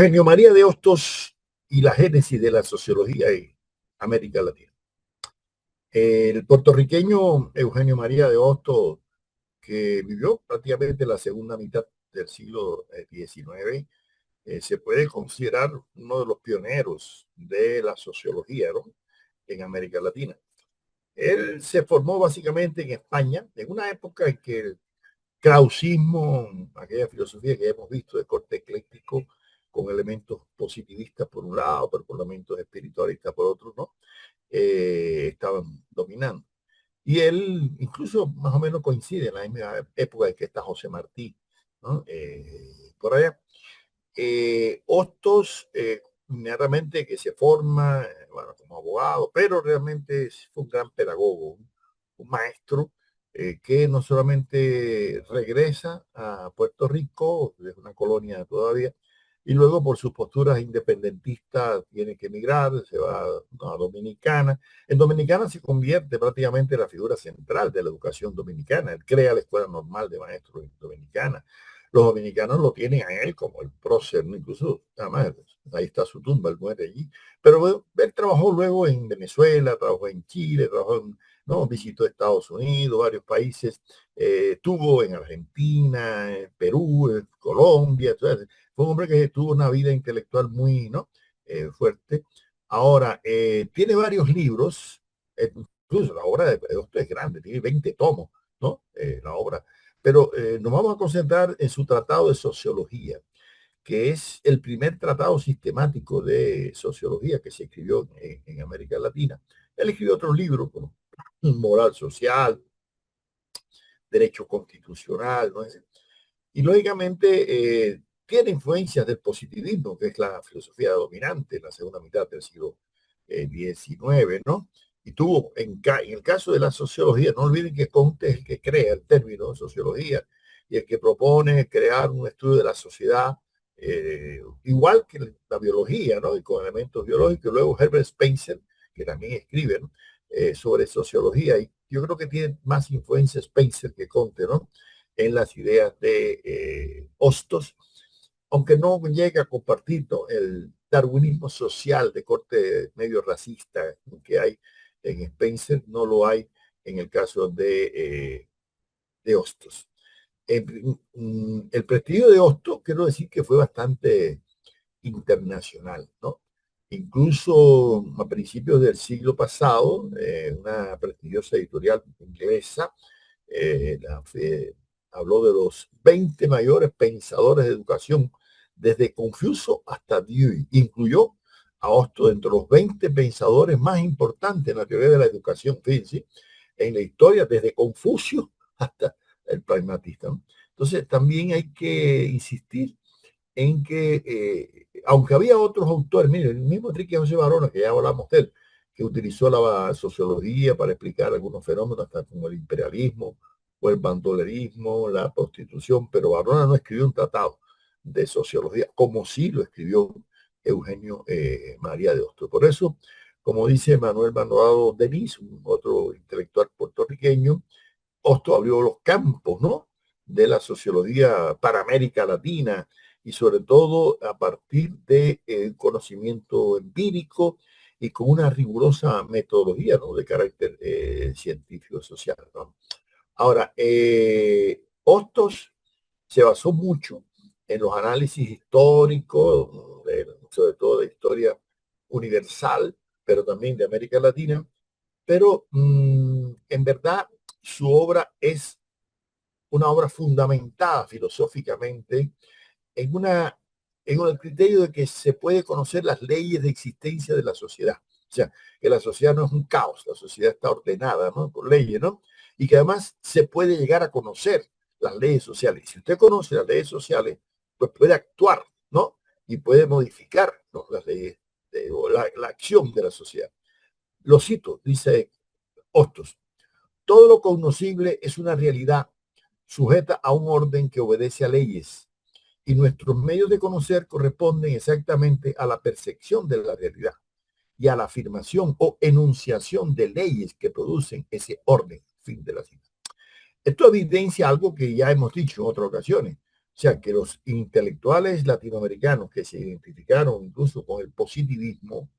Eugenio María de Hostos y la génesis de la sociología en América Latina. El puertorriqueño Eugenio María de Hostos, que vivió prácticamente la segunda mitad del siglo XIX, se puede considerar uno de los pioneros de la sociología, ¿no?, en América Latina. Él se formó básicamente en España, en una época en que el krausismo, aquella filosofía que hemos visto de corte ecléctico, con elementos positivistas por un lado, pero con elementos espiritualistas por otro, ¿no? Estaban dominando. Y él incluso más o menos coincide en la misma época en que está José Martí, ¿no? Por allá. Hostos, inmediatamente que se forma, bueno, como abogado, pero realmente fue un gran pedagogo, un maestro que no solamente regresa a Puerto Rico, es una colonia todavía, y luego por sus posturas independentistas tiene que emigrar, se va a Dominicana. En Dominicana se convierte prácticamente en la figura central de la educación dominicana. Él crea la Escuela Normal de Maestros Dominicana. Los dominicanos lo tienen a él como el prócer, ¿no? Incluso, además, ahí está su tumba, él muere allí. Pero él trabajó luego en Venezuela, trabajó en Chile, ¿no? Visitó Estados Unidos, varios países, estuvo en Argentina, en Perú, en Colombia. Entonces, fue un hombre que tuvo una vida intelectual muy, ¿no?, fuerte. Ahora, tiene varios libros, incluso la obra de Dostoyevski es grande, tiene 20 tomos, ¿no? La obra. Pero nos vamos a concentrar en su tratado de sociología, que es el primer tratado sistemático de sociología que se escribió en América Latina. Él escribió otros libros como Moral Social, Derecho Constitucional, ¿no? Y lógicamente tiene influencias del positivismo, que es la filosofía dominante en la segunda mitad del siglo XIX, ¿no? Y tuvo, en el caso de la sociología, no olviden que Comte es el que crea el término de sociología y el que propone crear un estudio de la sociedad, igual que la biología, ¿no?, y con elementos biológicos. Luego Herbert Spencer, que también escribe, ¿no?, sobre sociología, y yo creo que tiene más influencia Spencer que Comte, ¿no?, en las ideas de Hostos, aunque no llega a compartir, ¿no?, el darwinismo social de corte medio racista que hay en Spencer, no lo hay en el caso de Hostos. El prestigio de Hostos, quiero decir que fue bastante internacional, ¿no? Incluso a principios del siglo pasado, una prestigiosa editorial inglesa habló de los 20 mayores pensadores de educación, desde Confucio hasta Dewey. Incluyó a Hostos entre los 20 pensadores más importantes en la teoría de la educación, fíjense, en la historia, desde Confucio hasta el pragmatista, ¿no? Entonces, también hay que insistir en que, aunque había otros autores, mire, el mismo Enrique José Barona, que ya hablamos de él, que utilizó la sociología para explicar algunos fenómenos, hasta como el imperialismo o el bandolerismo, la prostitución, pero Barona no escribió un tratado de sociología, como sí lo escribió Eugenio María de Hostos. Por eso, como dice Manuel Maldonado Denis, otro intelectual puertorriqueño, Hostos abrió los campos, ¿no?, de la sociología para América Latina, y sobre todo a partir de conocimiento empírico y con una rigurosa metodología, ¿no?, de carácter científico social, ¿no? Ahora, Hostos se basó mucho en los análisis históricos, sobre todo de historia universal, pero también de América Latina, pero en verdad su obra es una obra fundamentada filosóficamente en, en el criterio de que se puede conocer las leyes de existencia de la sociedad. O sea, que la sociedad no es un caos, la sociedad está ordenada, ¿no?, por leyes, ¿no? Y que además se puede llegar a conocer las leyes sociales. Si usted conoce las leyes sociales, pues puede actuar, ¿no?, y puede modificar, ¿no?, las leyes, o la acción de la sociedad. Lo cito, dice Hostos: todo lo cognoscible es una realidad sujeta a un orden que obedece a leyes, y nuestros medios de conocer corresponden exactamente a la percepción de la realidad y a la afirmación o enunciación de leyes que producen ese orden. Fin de la cita. Esto evidencia algo que ya hemos dicho en otras ocasiones. O sea, que los intelectuales latinoamericanos que se identificaron incluso con el positivismo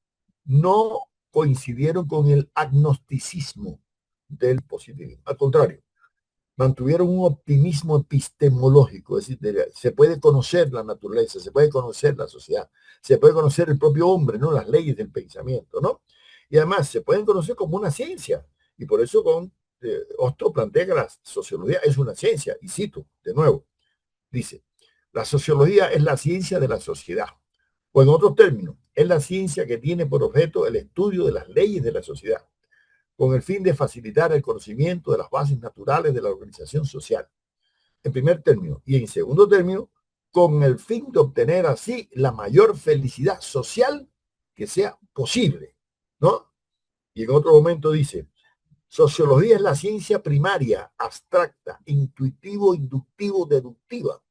no coincidieron con el agnosticismo del positivismo. Al contrario, mantuvieron un optimismo epistemológico, es decir, se puede conocer la naturaleza, se puede conocer la sociedad, se puede conocer el propio hombre, ¿no? Las leyes del pensamiento, ¿no? Y además se pueden conocer como una ciencia. Y por eso Ostro plantea que la sociología es una ciencia. Y cito de nuevo, dice, la sociología es la ciencia de la sociedad. O en otros términos, es la ciencia que tiene por objeto el estudio de las leyes de la sociedad con el fin de facilitar el conocimiento de las bases naturales de la organización social, en primer término. Y en segundo término, con el fin de obtener así la mayor felicidad social que sea posible, ¿no? Y en otro momento dice, sociología es la ciencia primaria, abstracta, intuitivo, inductivo, deductiva,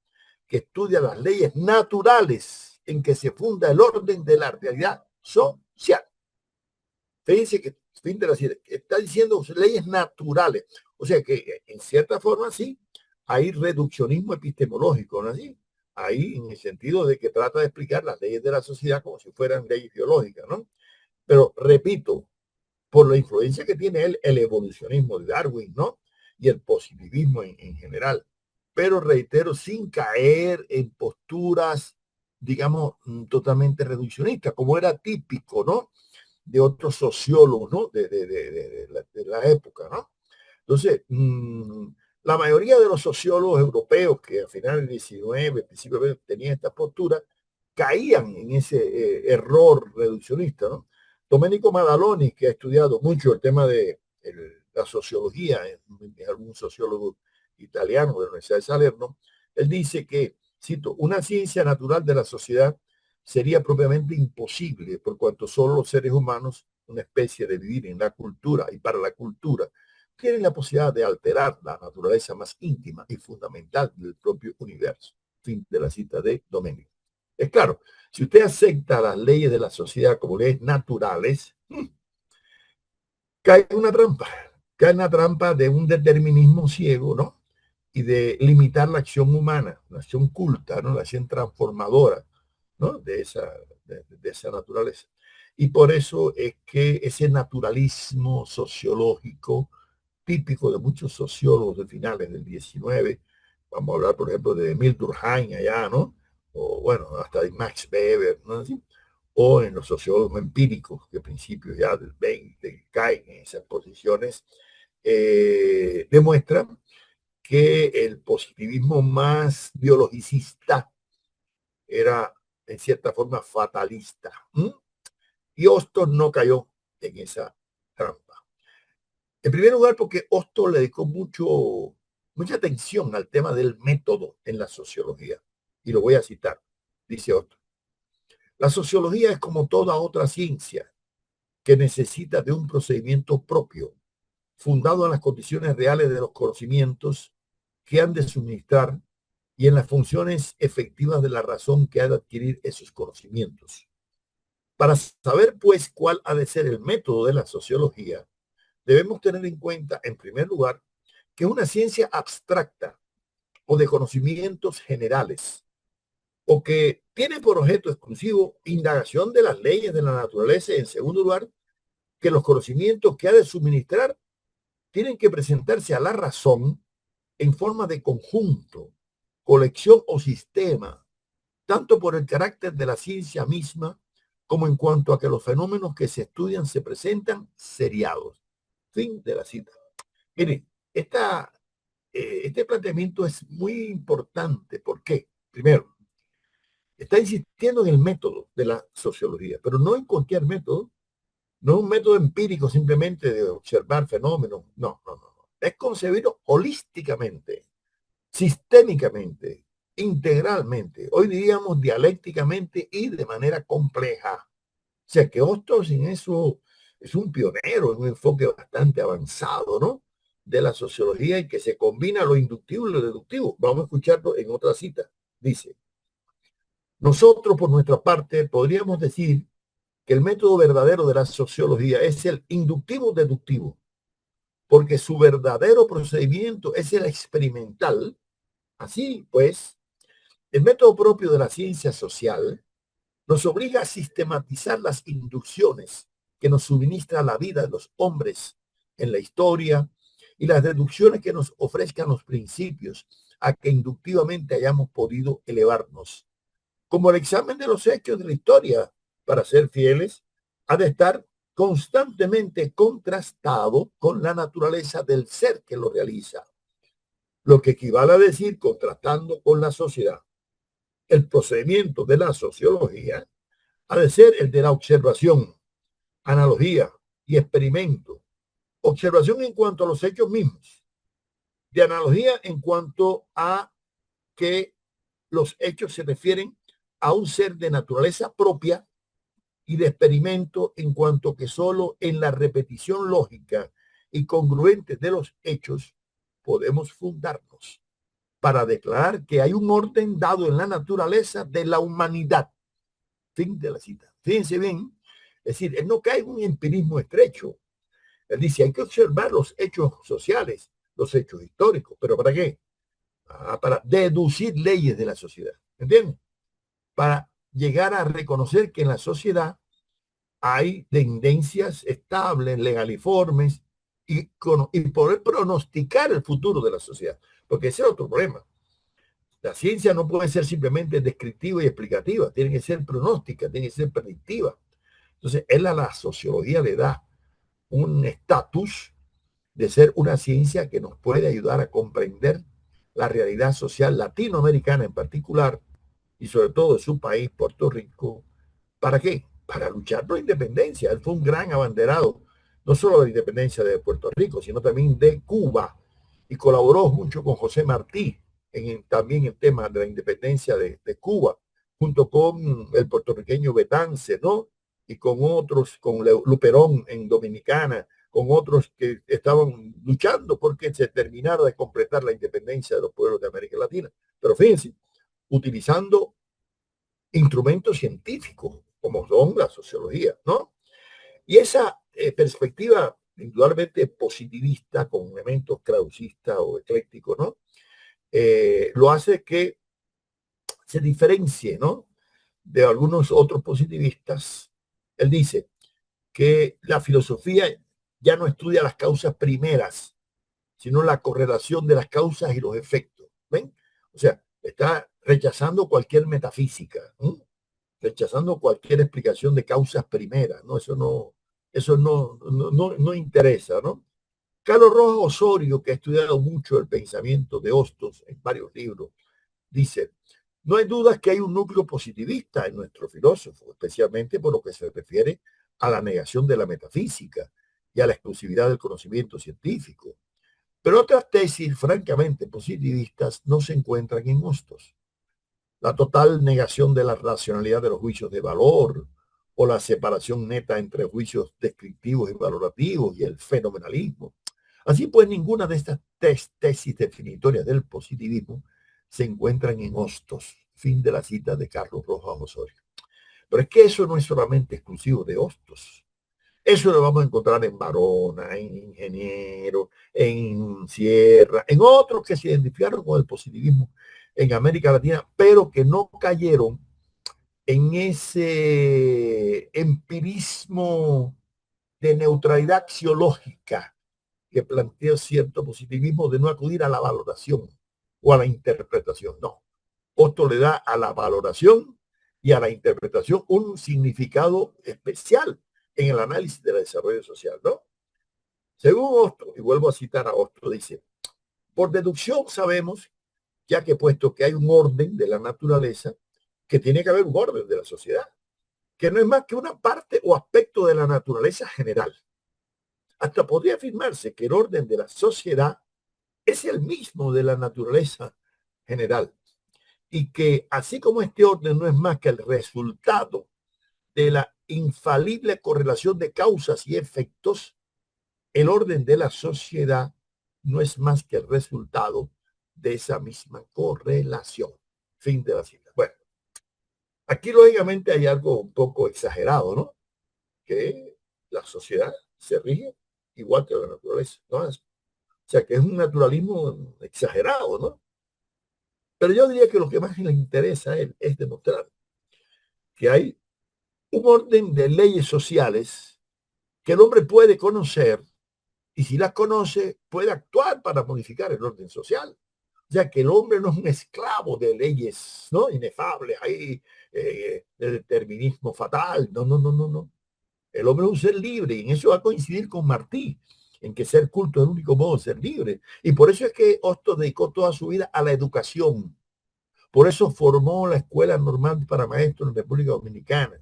que estudia las leyes naturales en que se funda el orden de la realidad social. Fíjense que fin de la cita, está diciendo leyes naturales. O sea que en cierta forma sí, hay reduccionismo epistemológico, ¿no? Así, ahí en el sentido de que trata de explicar las leyes de la sociedad como si fueran leyes biológicas, ¿no? Pero repito, por la influencia que tiene él, el evolucionismo de Darwin, ¿no? Y el positivismo en general. Pero reitero, sin caer en posturas, digamos, totalmente reduccionistas, como era típico, ¿no? De otros sociólogos, ¿no? De la época, ¿no? Entonces, la mayoría de los sociólogos europeos que a finales del 19, principios del 20 tenían esta postura, caían en ese error reduccionista, ¿no? Domenico Madaloni, que ha estudiado mucho el tema de la sociología, es algún sociólogo italiano de la Universidad de Salerno, él dice que, cito, una ciencia natural de la sociedad sería propiamente imposible por cuanto solo los seres humanos, una especie de vivir en la cultura y para la cultura, tienen la posibilidad de alterar la naturaleza más íntima y fundamental del propio universo. Fin de la cita de Domenico. Es claro, si usted acepta las leyes de la sociedad como leyes naturales, cae en una trampa de un determinismo ciego, ¿no? Y de limitar la acción humana, la acción culta, ¿no? La acción transformadora, ¿no? De esa naturaleza. Y por eso es que ese naturalismo sociológico típico de muchos sociólogos de finales del 19, vamos a hablar, por ejemplo, de Emil Durkheim allá, ¿no? O bueno, hasta de Max Weber, ¿no? ¿Sí? O en los sociólogos empíricos que a principios ya del 20 caen en esas posiciones, demuestran que el positivismo más biologicista era en cierta forma fatalista. Y Austin no cayó en esa trampa. En primer lugar, porque Austin le dedicó mucha atención al tema del método en la sociología. Y lo voy a citar. Dice Austin, la sociología es como toda otra ciencia que necesita de un procedimiento propio, fundado en las condiciones reales de los conocimientos que han de suministrar y en las funciones efectivas de la razón que ha de adquirir esos conocimientos. Para saber, pues, cuál ha de ser el método de la sociología, debemos tener en cuenta, en primer lugar, que es una ciencia abstracta o de conocimientos generales, o que tiene por objeto exclusivo indagación de las leyes de la naturaleza y, en segundo lugar, que los conocimientos que ha de suministrar tienen que presentarse a la razón en forma de conjunto, colección o sistema, tanto por el carácter de la ciencia misma como en cuanto a que los fenómenos que se estudian se presentan seriados. Fin de la cita. Miren, este planteamiento es muy importante. ¿Por qué? Primero, está insistiendo en el método de la sociología, pero no en cualquier método, no es un método empírico simplemente de observar fenómenos, no. Es concebido holísticamente, sistémicamente, integralmente, hoy diríamos dialécticamente y de manera compleja. O sea que Hostos en eso es un pionero, en un enfoque bastante avanzado, ¿no? De la sociología y que se combina lo inductivo y lo deductivo. Vamos a escucharlo en otra cita. Dice, nosotros por nuestra parte podríamos decir que el método verdadero de la sociología es el inductivo deductivo, porque su verdadero procedimiento es el experimental. Así pues, El método propio de la ciencia social nos obliga a sistematizar las inducciones que nos suministra la vida de los hombres en la historia y las deducciones que nos ofrezcan los principios a que inductivamente hayamos podido elevarnos. Como el examen de los hechos de la historia, para ser fieles, ha de estar constantemente contrastado con la naturaleza del ser que lo realiza, lo que equivale a decir contrastando con la sociedad. El procedimiento de la sociología ha de ser el de la observación, analogía y experimento. Observación en cuanto a los hechos mismos, de analogía en cuanto a que los hechos se refieren a un ser de naturaleza propia y de experimento en cuanto que solo en la repetición lógica y congruente de los hechos podemos fundarnos para declarar que hay un orden dado en la naturaleza de la humanidad. Fin de la cita. Fíjense bien, es decir, él no cae en un empirismo estrecho. Él dice, hay que observar los hechos sociales, los hechos históricos, pero ¿para qué? Para deducir leyes de la sociedad, ¿entienden? Para llegar a reconocer que en la sociedad hay tendencias estables, legaliformes, y poder pronosticar el futuro de la sociedad, porque ese es otro problema. La ciencia no puede ser simplemente descriptiva y explicativa, tiene que ser pronóstica, tiene que ser predictiva. Entonces, él a la sociología le da un estatus de ser una ciencia que nos puede ayudar a comprender la realidad social latinoamericana en particular, y sobre todo de su país, Puerto Rico. ¿Para qué? Para luchar por la independencia. Él fue un gran abanderado, no solo de la independencia de Puerto Rico, sino también de Cuba, y colaboró mucho con José Martí también el tema de la independencia de Cuba, junto con el puertorriqueño Betance, ¿no? Y con otros, con Luperón en Dominicana, con otros que estaban luchando porque se terminara de completar la independencia de los pueblos de América Latina. Pero fíjense, utilizando instrumentos científicos, como son la sociología, ¿no? Y esa perspectiva indudablemente positivista, con elementos krausistas o eclécticos, ¿no? Lo hace que se diferencie, ¿no? De algunos otros positivistas. Él dice que la filosofía ya no estudia las causas primeras, sino la correlación de las causas y los efectos. ¿Ven? O sea, está rechazando cualquier metafísica, ¿no? Rechazando cualquier explicación de causas primeras, ¿no? Eso no interesa, ¿no? Carlos Rojas Osorio, que ha estudiado mucho el pensamiento de Hostos en varios libros, dice, no hay dudas que hay un núcleo positivista en nuestro filósofo, especialmente por lo que se refiere a la negación de la metafísica y a la exclusividad del conocimiento científico. Pero otras tesis francamente positivistas no se encuentran en Hostos. La total negación de la racionalidad de los juicios de valor o la separación neta entre juicios descriptivos y valorativos y el fenomenalismo. Así pues, ninguna de estas tesis definitorias del positivismo se encuentran en Hostos. Fin de la cita de Carlos Rojas Osorio. Pero es que eso no es solamente exclusivo de Hostos. Eso lo vamos a encontrar en Barona, en Ingeniero, en Sierra, en otros que se identificaron con el positivismo en América Latina, pero que no cayeron en ese empirismo de neutralidad axiológica que plantea cierto positivismo de no acudir a la valoración o a la interpretación. No. Otto le da a la valoración y a la interpretación un significado especial en el análisis del desarrollo social, ¿no? Según Otto, y vuelvo a citar a Otto, dice, por deducción sabemos, ya que puesto que hay un orden de la naturaleza, que tiene que haber un orden de la sociedad, que no es más que una parte o aspecto de la naturaleza general. Hasta podría afirmarse que el orden de la sociedad es el mismo de la naturaleza general y que así como este orden no es más que el resultado de la infalible correlación de causas y efectos, el orden de la sociedad no es más que el resultado de esa misma correlación. Fin de la cita. Bueno, aquí lógicamente hay algo un poco exagerado, ¿no? Que la sociedad se rige igual que la naturaleza, ¿no? O sea, que es un naturalismo exagerado, ¿no? Pero yo diría que lo que más le interesa a él es demostrar que hay un orden de leyes sociales que el hombre puede conocer y si las conoce puede actuar para modificar el orden social. O sea, que el hombre no es un esclavo de leyes, ¿no? Inefables ahí, de determinismo fatal. No, no, no, no, no. El hombre es un ser libre y en eso va a coincidir con Martí, en que ser culto es el único modo de ser libre. Y por eso es que Hostos dedicó toda su vida a la educación. Por eso formó la Escuela Normal para Maestros en República Dominicana.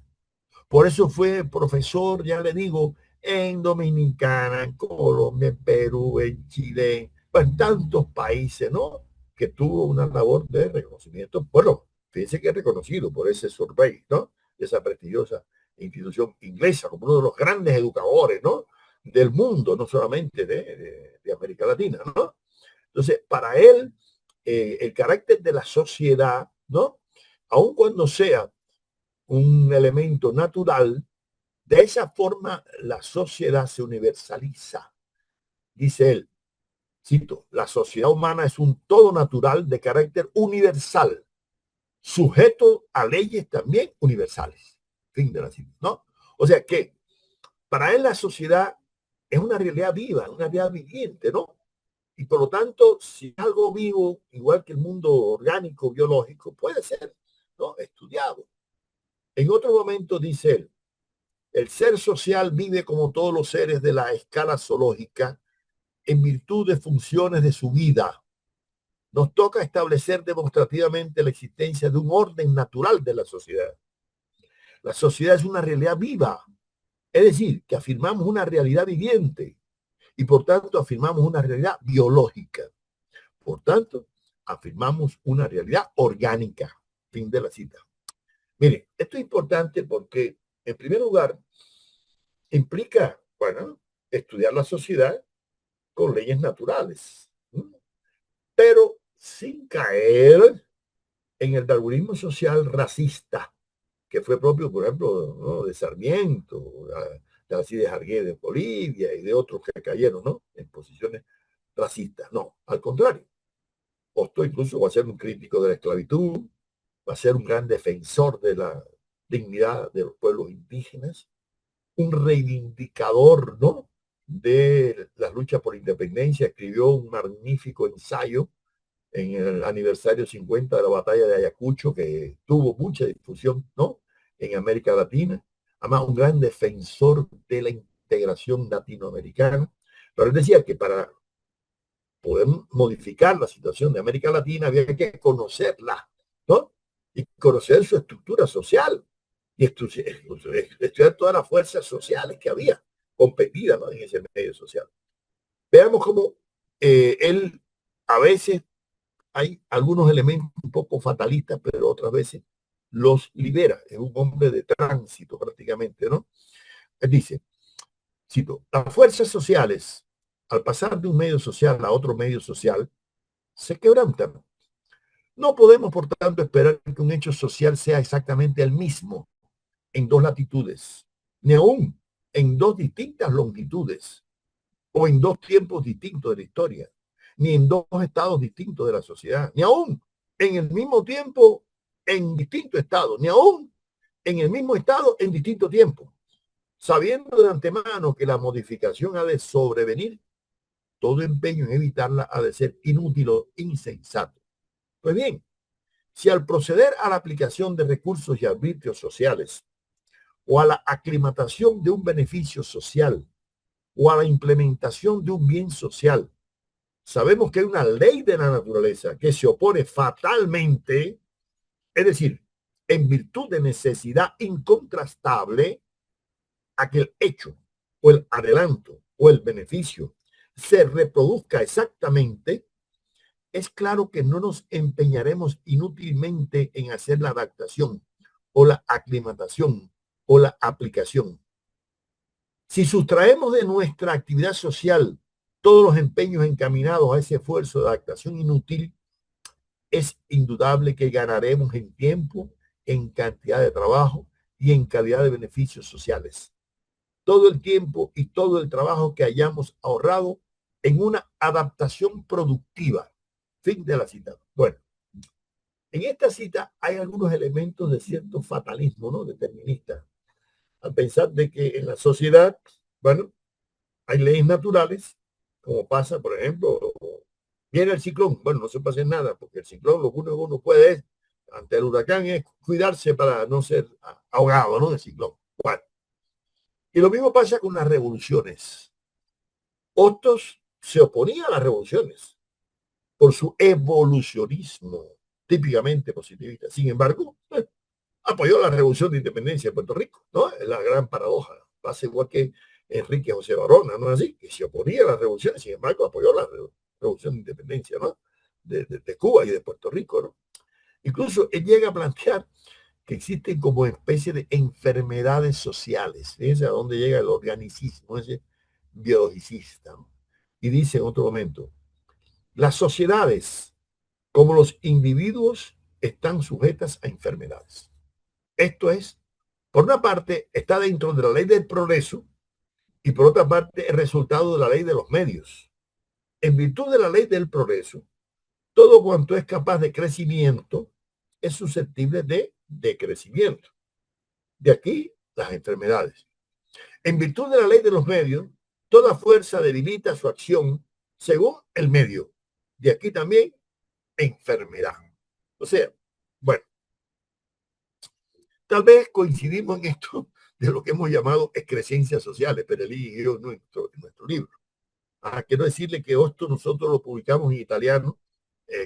Por eso fue profesor, ya le digo, en Dominicana, en Colombia, en Perú, en Chile, en tantos países, ¿no? Que tuvo una labor de reconocimiento. Bueno, fíjense que es reconocido por ese survey, ¿no? Esa prestigiosa institución inglesa como uno de los grandes educadores, ¿no? Del mundo, no solamente de América Latina, ¿no? Entonces, para él, el carácter de la sociedad, ¿no? Aun cuando sea un elemento natural, de esa forma la sociedad se universaliza. Dice él, cito, la sociedad humana es un todo natural de carácter universal, sujeto a leyes también universales. Fin de la cita, ¿no? O sea que para él la sociedad es una realidad viva, una realidad viviente, ¿no? Y por lo tanto, si es algo vivo, igual que el mundo orgánico, biológico, puede ser, ¿no? Estudiado. En otro momento dice él, el ser social vive como todos los seres de la escala zoológica en virtud de funciones de su vida. Nos toca establecer demostrativamente la existencia de un orden natural de la sociedad. La sociedad es una realidad viva, es decir, que afirmamos una realidad viviente y por tanto afirmamos una realidad biológica. Por tanto, afirmamos una realidad orgánica. Fin de la cita. Mire, esto es importante porque, en primer lugar, implica, bueno, estudiar la sociedad con leyes naturales, ¿no? Pero sin caer en el darwinismo social racista, que fue propio, por ejemplo, ¿no? De Sarmiento, de Alcides Arguedas de Bolivia y de otros que cayeron, ¿no? En posiciones racistas. No, al contrario. Osto incluso va a ser un crítico de la esclavitud, va a ser un gran defensor de la dignidad de los pueblos indígenas, un reivindicador, ¿no? De las luchas por independencia, escribió un magnífico ensayo en el aniversario 50 de la batalla de Ayacucho, que tuvo mucha difusión, ¿no? En América Latina. Además, un gran defensor de la integración latinoamericana. Pero él decía que para poder modificar la situación de América Latina había que conocerla, ¿no? Y conocer su estructura social y estudiar todas las fuerzas sociales que había competidas, ¿no? En ese medio social. Veamos cómo él a veces hay algunos elementos un poco fatalistas, pero otras veces los libera. Es un hombre de tránsito prácticamente, ¿no? Él dice, cito, las fuerzas sociales, al pasar de un medio social a otro medio social, se quebrantan. No podemos, por tanto, esperar que un hecho social sea exactamente el mismo en dos latitudes, ni aún en dos distintas longitudes, o en dos tiempos distintos de la historia, ni en dos estados distintos de la sociedad, ni aún en el mismo tiempo en distinto estado, ni aún en el mismo estado en distinto tiempo, sabiendo de antemano que la modificación ha de sobrevenir, todo empeño en evitarla ha de ser inútil o insensato. Pues bien, si al proceder a la aplicación de recursos y arbitrios sociales o a la aclimatación de un beneficio social o a la implementación de un bien social, sabemos que hay una ley de la naturaleza que se opone fatalmente, es decir, en virtud de necesidad incontrastable, a que el hecho o el adelanto o el beneficio se reproduzca exactamente, es claro que no nos empeñaremos inútilmente en hacer la adaptación o la aclimatación o la aplicación. Si sustraemos de nuestra actividad social todos los empeños encaminados a ese esfuerzo de adaptación inútil, es indudable que ganaremos en tiempo, en cantidad de trabajo y en calidad de beneficios sociales. Todo el tiempo y todo el trabajo que hayamos ahorrado en una adaptación productiva. Fin de la cita. Bueno, En esta cita hay algunos elementos de cierto fatalismo, ¿no? Determinista, al pensar de que en la sociedad, bueno, hay leyes naturales, como pasa, por ejemplo, viene el ciclón, bueno, no se puede hacer nada, porque el ciclón lo único que uno puede es, ante el huracán, es cuidarse para no ser ahogado, ¿no? Del ciclón. Bueno, y lo mismo pasa con las revoluciones. Hostos se oponía a las revoluciones por su evolucionismo típicamente positivista. Sin embargo, apoyó la revolución de independencia de Puerto Rico, ¿no? Es la gran paradoja. Pasa igual que Enrique José Barona, ¿no es así? Que se oponía a las revoluciones, sin embargo, apoyó la revolución de independencia, ¿no? De Cuba y de Puerto Rico, ¿no? Incluso él llega a plantear que existen como especie de enfermedades sociales. Fíjense a dónde llega el organicismo, ese biologicista, ¿no? Y dice en otro momento, las sociedades, como los individuos, están sujetas a enfermedades. Esto es, por una parte, está dentro de la ley del progreso y por otra parte, el resultado de la ley de los medios. En virtud de la ley del progreso, todo cuanto es capaz de crecimiento es susceptible de decrecimiento. De aquí las enfermedades. En virtud de la ley de los medios, toda fuerza debilita su acción según el medio. De aquí también enfermedad. O sea, bueno, tal vez coincidimos en esto de lo que hemos llamado excrescencias sociales, pero él y yo en nuestro libro. Quiero decirle que esto nosotros lo publicamos en italiano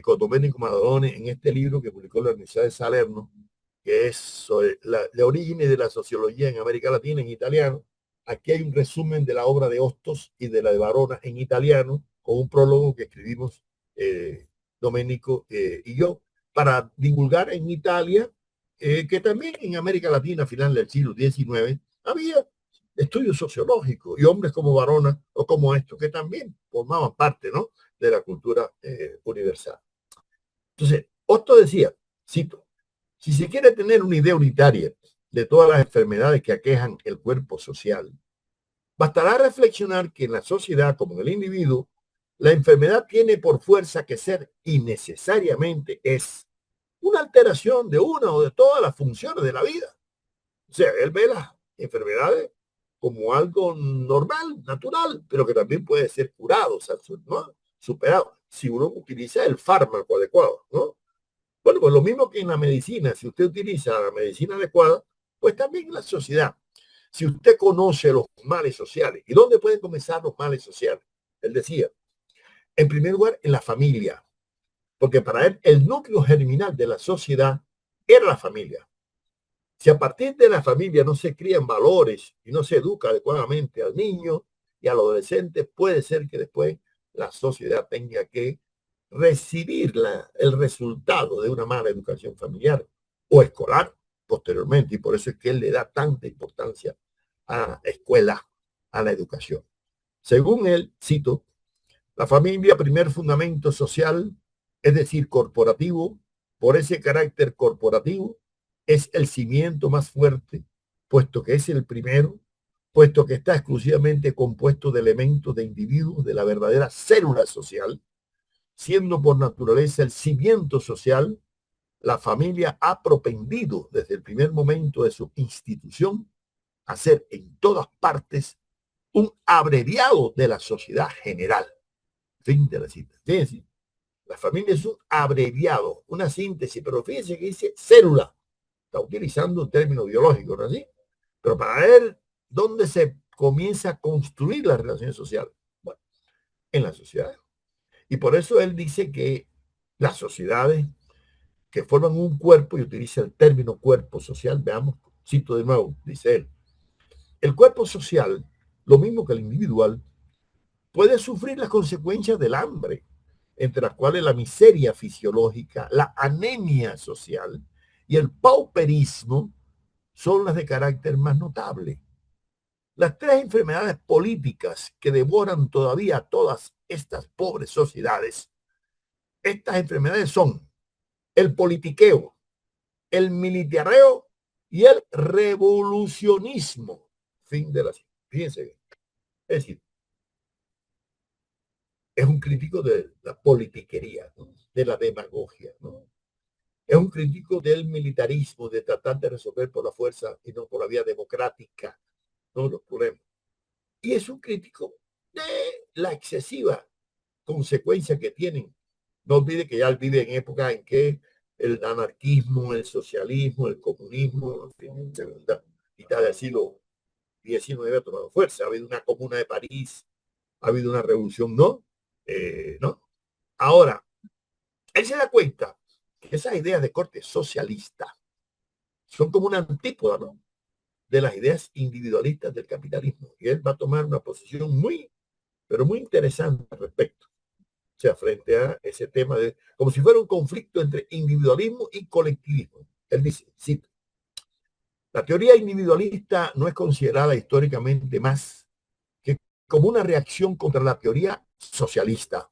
con Domenico Madalone en este libro que publicó la Universidad de Salerno, que es sobre la origen de la sociología en América Latina en italiano. Aquí hay un resumen de la obra de Hostos y de la de Barona en italiano, con un prólogo que escribimos Domenico y yo, para divulgar en Italia, que también en América Latina, a final del siglo XIX, había estudios sociológicos y hombres como Barona o como estos, que también formaban parte, ¿no?, de la cultura universal. Entonces, Otto decía, cito, si se quiere tener una idea unitaria de todas las enfermedades que aquejan el cuerpo social, bastará reflexionar que en la sociedad, como en el individuo, la enfermedad tiene por fuerza que ser y necesariamente es una alteración de una o de todas las funciones de la vida. O sea, él ve las enfermedades como algo normal, natural, pero que también puede ser curado, o sea, ¿no?, superado, si uno utiliza el fármaco adecuado, ¿no? Bueno, pues lo mismo que en la medicina, si usted utiliza la medicina adecuada, pues también en la sociedad. Si usted conoce los males sociales, ¿y dónde pueden comenzar los males sociales? Él decía, en primer lugar, en la familia, porque para él el núcleo germinal de la sociedad era la familia. Si a partir de la familia no se crían valores y no se educa adecuadamente al niño y al adolescente, puede ser que después la sociedad tenga que recibir el resultado de una mala educación familiar o escolar posteriormente. Y por eso es que él le da tanta importancia a la escuela, a la educación. Según él, cito, la familia, primer fundamento social, es decir, corporativo, por ese carácter corporativo, es el cimiento más fuerte, puesto que es el primero, puesto que está exclusivamente compuesto de elementos de individuos de la verdadera célula social, siendo por naturaleza el cimiento social. La familia ha propendido desde el primer momento de su institución a ser en todas partes un abreviado de la sociedad general. Fin de la cita. Fíjense, la familia es un abreviado, una síntesis, pero fíjense que dice célula. Está utilizando un término biológico, ¿no es así? Pero para ver dónde se comienza a construir las relaciones sociales. Bueno, en la sociedad. Y por eso él dice que las sociedades que forman un cuerpo, y utiliza el término cuerpo social, veamos, cito de nuevo, dice él, el cuerpo social, lo mismo que el individual, puede sufrir las consecuencias del hambre, entre las cuales la miseria fisiológica, la anemia social y el pauperismo son las de carácter más notable. Las tres enfermedades políticas que devoran todavía a todas estas pobres sociedades, estas enfermedades son el politiqueo, el militareo y el revolucionismo. Fin de la cita. Fíjense bien. Es decir, es un crítico de la politiquería, ¿no?, de la demagogia, ¿no? Es un crítico del militarismo, de tratar de resolver por la fuerza y no por la vía democrática todos los problemas. Y es un crítico de la excesiva consecuencia que tienen. No olvide que ya él vive en época en que el anarquismo, el socialismo, el comunismo, en fin, segunda mitad del siglo XIX ha tomado fuerza. Ha habido una comuna de París, ha habido una revolución, ¿no? ¿No? Ahora, él se da cuenta que esas ideas de corte socialista son como una antípoda, ¿no? De las ideas individualistas del capitalismo. Y él va a tomar una posición muy, pero muy interesante al respecto. O sea, frente a ese tema de, como si fuera un conflicto entre individualismo y colectivismo. Él dice, cito, la teoría individualista no es considerada históricamente más que como una reacción contra la teoría socialista,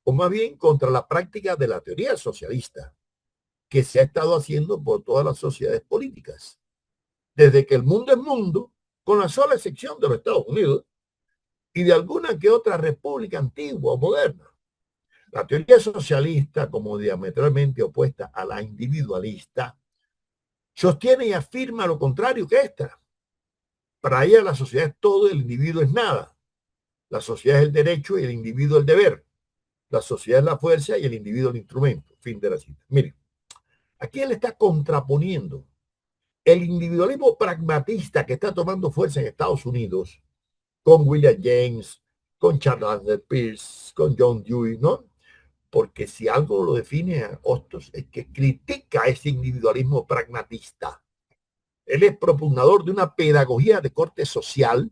o más bien contra la práctica de la teoría socialista, que se ha estado haciendo por todas las sociedades políticas, desde que el mundo es mundo, con la sola excepción de los Estados Unidos y de alguna que otra república antigua o moderna. La teoría socialista, como diametralmente opuesta a la individualista, sostiene y afirma lo contrario que esta. Para ella la sociedad es todo y el individuo es nada. La sociedad es el derecho y el individuo el deber. La sociedad es la fuerza y el individuo el instrumento. Fin de la cita. Miren, aquí él está contraponiendo el individualismo pragmatista que está tomando fuerza en Estados Unidos con William James, con Charles Peirce, con John Dewey, ¿no? Porque si algo lo define a Hostos es que critica ese individualismo pragmatista. Él es propugnador de una pedagogía de corte social,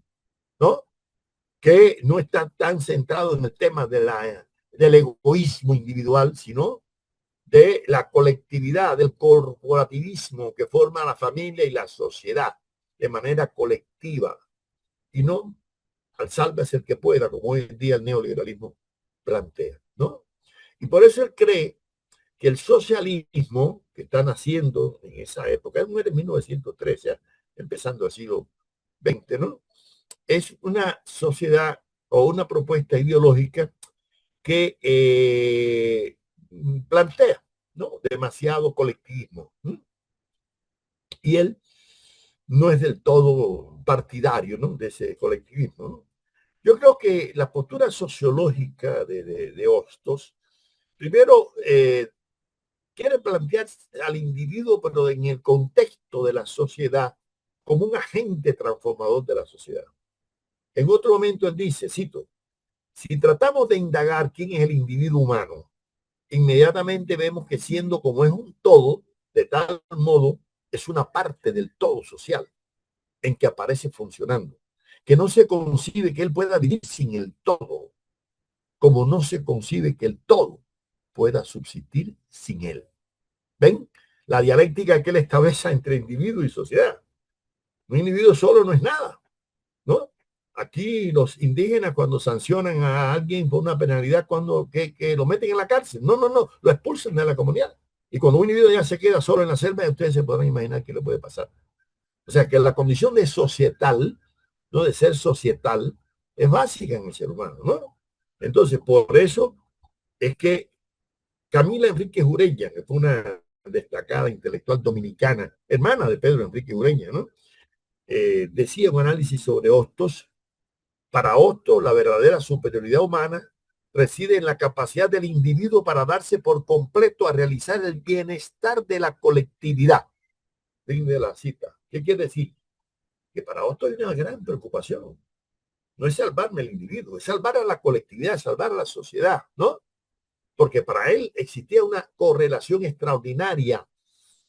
¿no? Que no está tan centrado en el tema del egoísmo individual, sino de la colectividad, del corporativismo que forma la familia y la sociedad de manera colectiva, y no al sálvese el que pueda, como hoy en día el neoliberalismo plantea, ¿no? Y por eso él cree que el socialismo que están haciendo en esa época, él muere en 1913, empezando el siglo XX, ¿no? Es una sociedad o una propuesta ideológica que plantea, ¿no? Demasiado colectivismo. ¿No? Y él no es del todo partidario, ¿no? De ese colectivismo, ¿no? Yo creo que la postura sociológica de Hostos, primero, quiere plantear al individuo, pero en el contexto de la sociedad, como un agente transformador de la sociedad. En otro momento él dice, cito, si tratamos de indagar quién es el individuo humano, inmediatamente vemos que siendo como es un todo, de tal modo, es una parte del todo social en que aparece funcionando, que no se concibe que él pueda vivir sin el todo, como no se concibe que el todo pueda subsistir sin él. ¿Ven? La dialéctica que él establece entre individuo y sociedad. Un individuo solo no es nada, ¿no? Aquí los indígenas cuando sancionan a alguien por una penalidad, cuando que lo meten en la cárcel. No, no, no, lo expulsan de la comunidad. Y cuando un individuo ya se queda solo en la selva, ustedes se podrán imaginar qué le puede pasar. O sea que la condición de societal, ¿no? De ser societal, es básica en el ser humano, ¿no? Entonces, por eso es que Camila Enríquez Ureña, que fue una destacada intelectual dominicana, hermana de Pedro Enrique Ureña, ¿no? Decía un análisis sobre Hostos. Para Hostos, la verdadera superioridad humana reside en la capacidad del individuo para darse por completo a realizar el bienestar de la colectividad. Fin de la cita. ¿Qué quiere decir? Que para Hostos hay una gran preocupación. No es salvarme el individuo, es salvar a la colectividad, salvar a la sociedad, ¿no? Porque para él existía una correlación extraordinaria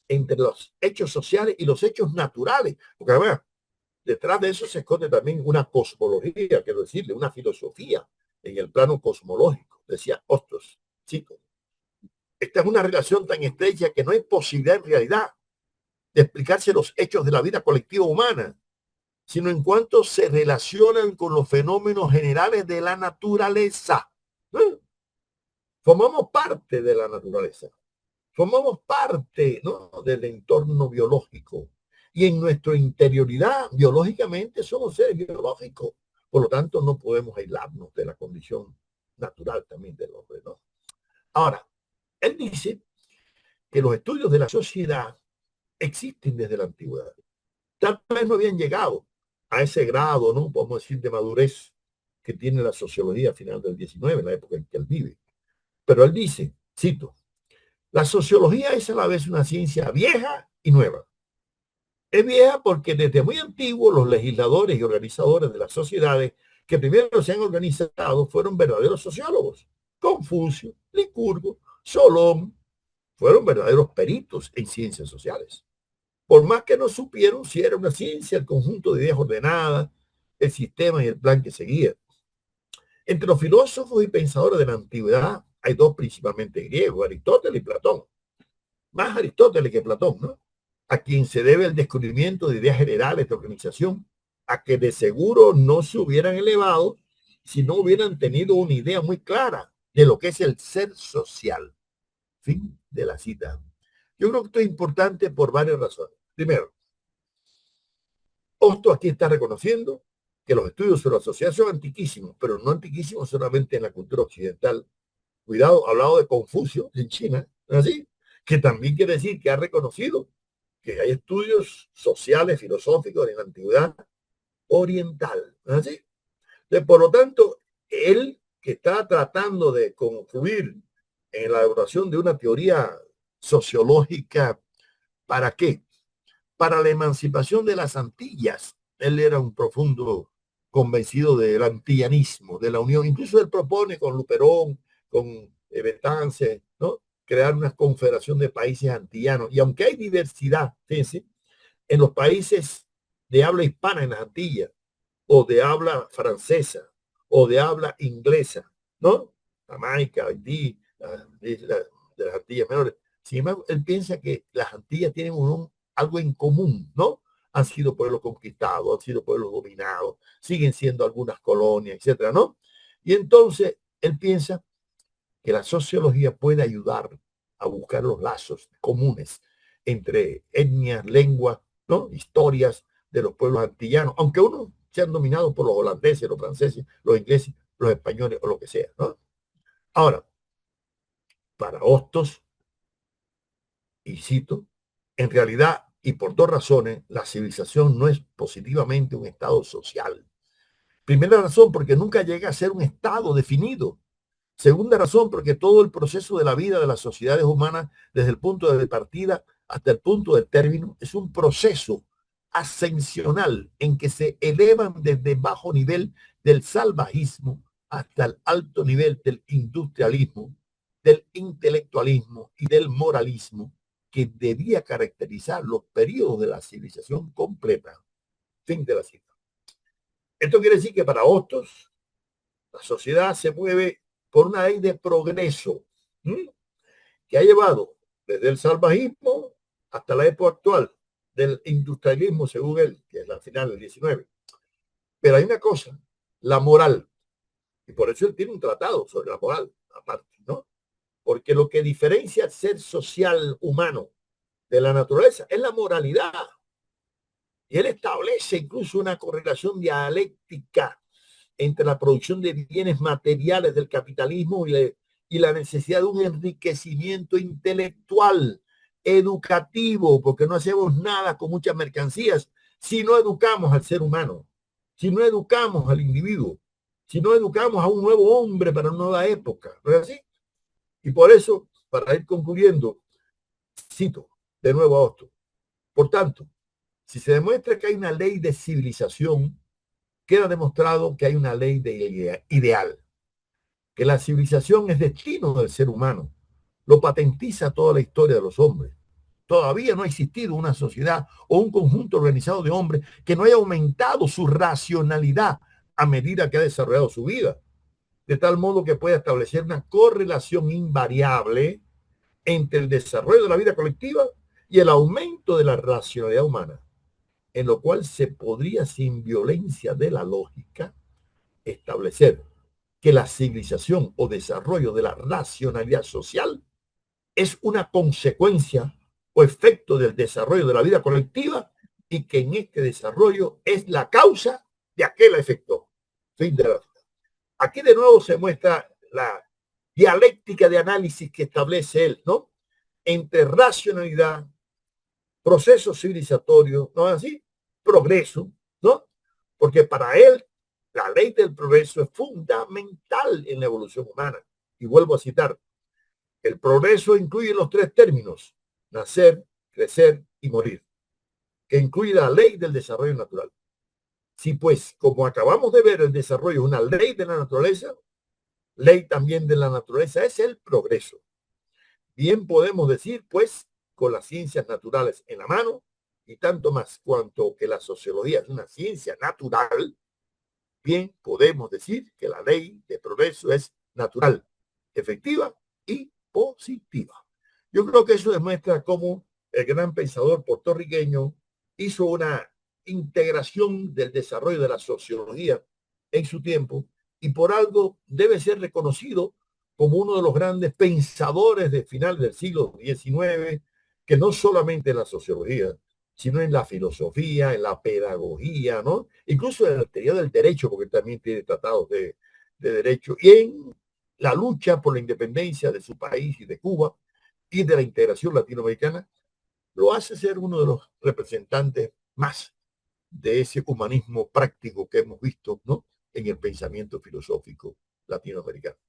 entre los hechos sociales y los hechos naturales. Porque además, detrás de eso se esconde también una cosmología, quiero decirle, una filosofía en el plano cosmológico, decía Hostos, chicos. Esta es una relación tan estrecha que no hay posibilidad en realidad de explicarse los hechos de la vida colectiva humana, sino en cuanto se relacionan con los fenómenos generales de la naturaleza. ¿Eh? Formamos parte de la naturaleza. Formamos parte, ¿no? Del entorno biológico. Y en nuestra interioridad, biológicamente, somos seres biológicos. Por lo tanto, no podemos aislarnos de la condición natural también del hombre, ¿no? Ahora, él dice que los estudios de la sociedad existen desde la antigüedad. Tal vez no habían llegado a ese grado, ¿no? Podemos decir, de madurez que tiene la sociología a final del 19, en la época en que él vive. Pero él dice, cito, la sociología es a la vez una ciencia vieja y nueva. Es vieja porque desde muy antiguo los legisladores y organizadores de las sociedades que primero se han organizado fueron verdaderos sociólogos. Confucio, Licurgo, Solón, fueron verdaderos peritos en ciencias sociales. Por más que no supieron si era una ciencia, el conjunto de ideas ordenadas, el sistema y el plan que seguía. Entre los filósofos y pensadores de la antigüedad hay dos principalmente griegos, Aristóteles y Platón. Más Aristóteles que Platón, ¿no? A quien se debe el descubrimiento de ideas generales de organización, a que de seguro no se hubieran elevado si no hubieran tenido una idea muy clara de lo que es el ser social. Fin de la cita. Yo creo que esto es importante por varias razones. Primero, Hosto aquí está reconociendo que los estudios sobre la sociedad son antiquísimos, pero no antiquísimos solamente en la cultura occidental. Cuidado, hablado de Confucio en China, ¿no es así? Que también quiere decir que ha reconocido que hay estudios sociales, filosóficos en la antigüedad oriental, ¿no es así? Entonces, por lo tanto, él que está tratando de concluir en la elaboración de una teoría sociológica, ¿para qué? Para la emancipación de las Antillas. Él era un profundo convencido del antillanismo, de la unión. Incluso él propone con Luperón, con Betance, ¿no? Crear una confederación de países antillanos. Y aunque hay diversidad, fíjense, en los países de habla hispana en las Antillas, o de habla francesa, o de habla inglesa, ¿no? Jamaica, Haití, de las Antillas menores. Sin embargo, él piensa que las Antillas tienen algo en común, ¿no? Han sido pueblos conquistados, han sido pueblos dominados, siguen siendo algunas colonias, etcétera, ¿no? Y entonces él piensa que la sociología puede ayudar a buscar los lazos comunes entre etnias, lenguas, ¿no? Historias de los pueblos antillanos, aunque unos sean dominados por los holandeses, los franceses, los ingleses, los españoles o lo que sea, ¿no? Ahora, para Hostos, y cito, en realidad, y por dos razones, la civilización no es positivamente un estado social. Primera razón, porque nunca llega a ser un estado definido. Segunda razón, porque todo el proceso de la vida de las sociedades humanas, desde el punto de partida hasta el punto de término, es un proceso ascensional en que se elevan desde bajo nivel del salvajismo hasta el alto nivel del industrialismo, del intelectualismo y del moralismo que debía caracterizar los periodos de la civilización completa. Fin de la cita. Esto quiere decir que para Hostos, la sociedad se mueve por una ley de progreso, ¿sí? Que ha llevado desde el salvajismo hasta la época actual del industrialismo, según él, que es la final del 19. Pero hay una cosa, la moral, y por eso él tiene un tratado sobre la moral, aparte, ¿no? Porque lo que diferencia el ser social humano de la naturaleza es la moralidad. Y él establece incluso una correlación dialéctica entre la producción de bienes materiales del capitalismo y la necesidad de un enriquecimiento intelectual, educativo, porque no hacemos nada con muchas mercancías si no educamos al ser humano, si no educamos al individuo, si no educamos a un nuevo hombre para una nueva época, ¿no es así? Y por eso, para ir concluyendo, cito de nuevo a Otto. Por tanto, si se demuestra que hay una ley de civilización, queda demostrado que hay una ley de ideal, que la civilización es destino del ser humano. Lo patentiza toda la historia de los hombres. Todavía no ha existido una sociedad o un conjunto organizado de hombres que no haya aumentado su racionalidad a medida que ha desarrollado su vida, de tal modo que pueda establecer una correlación invariable entre el desarrollo de la vida colectiva y el aumento de la racionalidad humana, en lo cual se podría, sin violencia de la lógica, establecer que la civilización o desarrollo de la racionalidad social es una consecuencia o efecto del desarrollo de la vida colectiva y que en este desarrollo es la causa de aquel efecto. Fin de la... Aquí de nuevo se muestra la dialéctica de análisis que establece él, ¿no? entre racionalidad, proceso civilizatorio, ¿no es así? Progreso, ¿no? Porque para él la ley del progreso es fundamental en la evolución humana. Y vuelvo a citar, el progreso incluye los tres términos, nacer, crecer y morir, que incluye la ley del desarrollo natural. Si pues, como acabamos de ver, el desarrollo es una ley de la naturaleza, ley también de la naturaleza es el progreso. Bien podemos decir, pues, con las ciencias naturales en la mano, y tanto más cuanto que la sociología es una ciencia natural, bien podemos decir que la ley de progreso es natural, efectiva y positiva. Yo creo que eso demuestra cómo el gran pensador puertorriqueño hizo una integración del desarrollo de la sociología en su tiempo y por algo debe ser reconocido como uno de los grandes pensadores de final del siglo XIX, que no solamente en la sociología, sino en la filosofía, en la pedagogía, ¿no? Incluso en la teoría del derecho, porque también tiene tratados de derecho, y en la lucha por la independencia de su país y de Cuba y de la integración latinoamericana, lo hace ser uno de los representantes más de ese humanismo práctico que hemos visto, ¿no? En el pensamiento filosófico latinoamericano.